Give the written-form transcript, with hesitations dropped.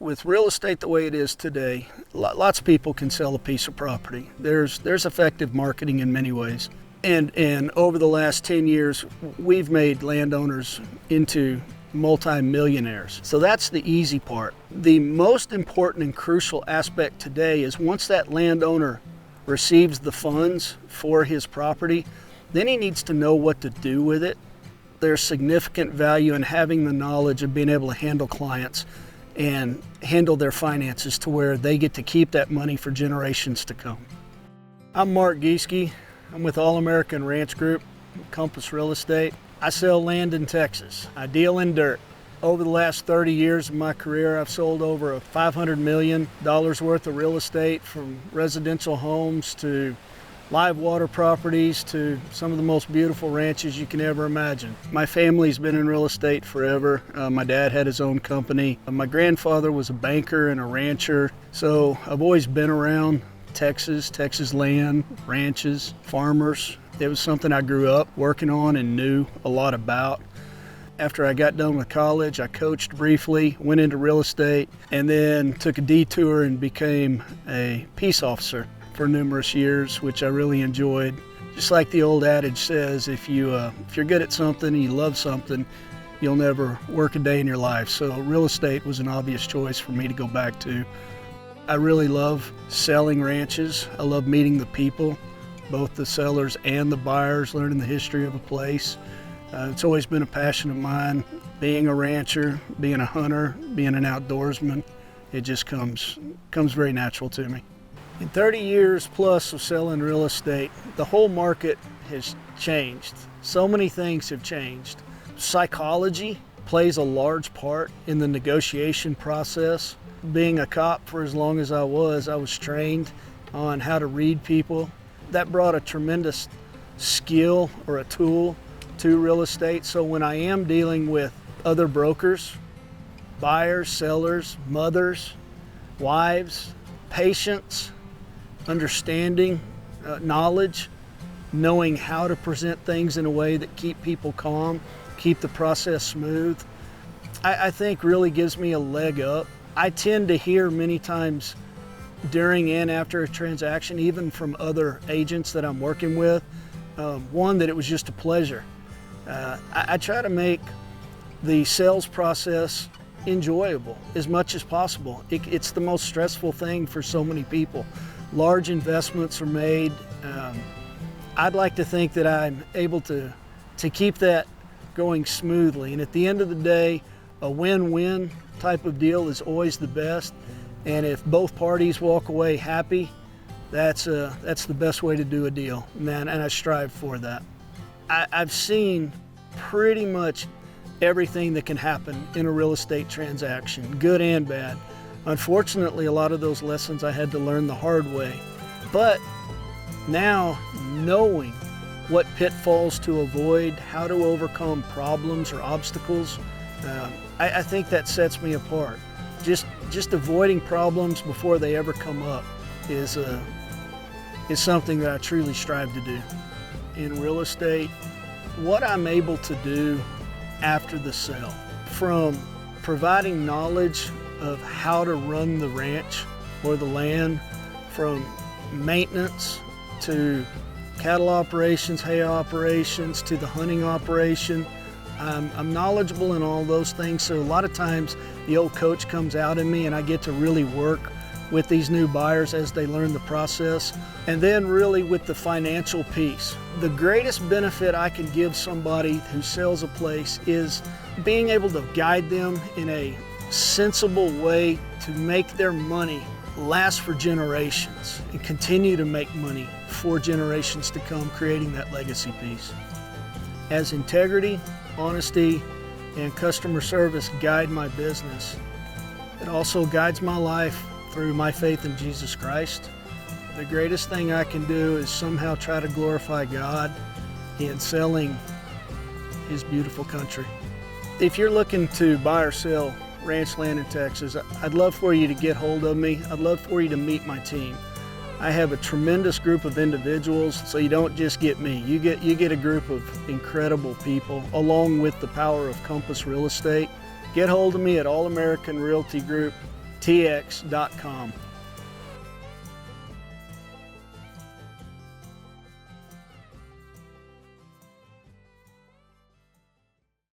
With real estate the way it is today, lots of people can sell a piece of property. There's effective marketing in many ways. And over the last 10 years, we've made landowners into multi-millionaires. So that's the easy part. The most important and crucial aspect today is once that landowner receives the funds for his property, then he needs to know what to do with it. There's significant value in having the knowledge of being able to handle clients and handle their finances to where they get to keep that money for generations to come. I'm Mark Giesecke. I'm with All American Ranch Group, Compass Real Estate. I sell land in Texas. I deal in dirt. Over the last 30 years of my career, I've sold over $500 million worth of real estate, from residential homes to live water properties to some of the most beautiful ranches you can ever imagine. My family's been in real estate forever. My dad had his own company. My grandfather was a banker and a rancher. So I've always been around Texas land, ranches, farmers. It was something I grew up working on and knew a lot about. After I got done with college, I coached briefly, went into real estate, and then took a detour and became a peace officer for numerous years, which I really enjoyed. Just like the old adage says, if you're good at something and you love something, you'll never work a day in your life. So real estate was an obvious choice for me to go back to. I really love selling ranches. I love meeting the people, both the sellers and the buyers, learning the history of a place. It's always been a passion of mine. Being a rancher, being a hunter, being an outdoorsman, it just comes very natural to me. In 30 years plus of selling real estate, the whole market has changed. So many things have changed. Psychology plays a large part in the negotiation process. Being a cop for as long as I was trained on how to read people. That brought a tremendous skill or a tool to real estate. So when I am dealing with other brokers, buyers, sellers, mothers, wives, patients, understanding, knowledge, knowing how to present things in a way that keep people calm, keep the process smooth, I think really gives me a leg up. I tend to hear many times during and after a transaction, even from other agents that I'm working with, one, that it was just a pleasure. I try to make the sales process enjoyable as much as possible. It's the most stressful thing for so many people. Large investments are made. I'd like to think that I'm able to keep that going smoothly. And at the end of the day, a win-win type of deal is always the best. And if both parties walk away happy, that's the best way to do a deal. And I strive for that. I've seen pretty much everything that can happen in a real estate transaction, good and bad. Unfortunately, a lot of those lessons I had to learn the hard way. But now, knowing what pitfalls to avoid, how to overcome problems or obstacles, I think that sets me apart. Just avoiding problems before they ever come up is something that I truly strive to do. In real estate, what I'm able to do after the sale, from providing knowledge of how to run the ranch or the land, from maintenance to cattle operations, hay operations, to the hunting operation. I'm knowledgeable in all those things, so a lot of times the old coach comes out in me and I get to really work with these new buyers as they learn the process. And then really with the financial piece. The greatest benefit I can give somebody who sells a place is being able to guide them in a sensible way to make their money last for generations and continue to make money for generations to come, creating that legacy piece. As integrity, honesty, and customer service guide my business, it also guides my life through my faith in Jesus Christ. The greatest thing I can do is somehow try to glorify God in selling His beautiful country. If you're looking to buy or sell ranch land in Texas, I'd love for you to get hold of me. I'd love for you to meet my team. I have a tremendous group of individuals, so you don't just get me. You get a group of incredible people, along with the power of Compass Real Estate. Get hold of me at All American Realty Group, tx.com.